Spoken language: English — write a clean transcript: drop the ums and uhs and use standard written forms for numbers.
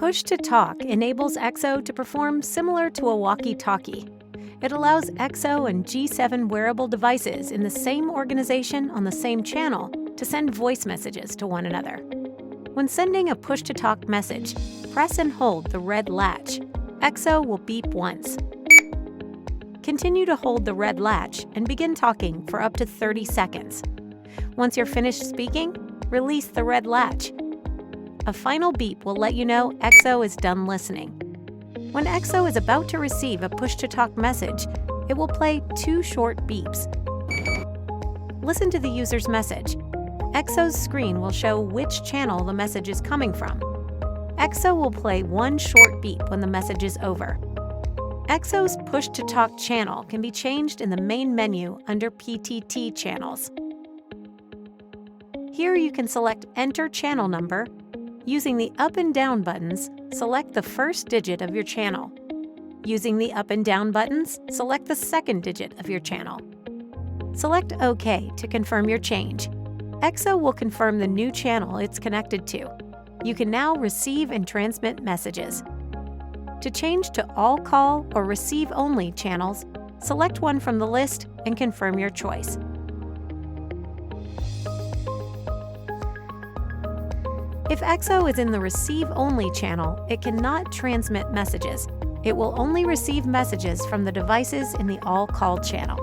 Push-to-talk enables EXO to perform similar to a walkie-talkie. It allows EXO and G7 wearable devices in the same organization on the same channel to send voice messages to one another. When sending a push-to-talk message, press and hold the red latch. EXO will beep once. Continue to hold the red latch and begin talking for up to 30 seconds. Once you're finished speaking, release the red latch. A final beep will let you know EXO is done listening. When EXO is about to receive a push-to-talk message, it will play 2 short beeps. Listen to the user's message. EXO's screen will show which channel the message is coming from. EXO will play 1 short beep when the message is over. EXO's push-to-talk channel can be changed in the main menu under PTT channels. Here you can select Enter Channel Number. Using the up and down buttons, select the first digit of your channel. Using the up and down buttons, select the second digit of your channel. Select OK to confirm your change. EXO will confirm the new channel it's connected to. You can now receive and transmit messages. To change to all call or receive only channels, select one from the list and confirm your choice. If EXO is in the receive only channel, it cannot transmit messages. It will only receive messages from the devices in the all call channel.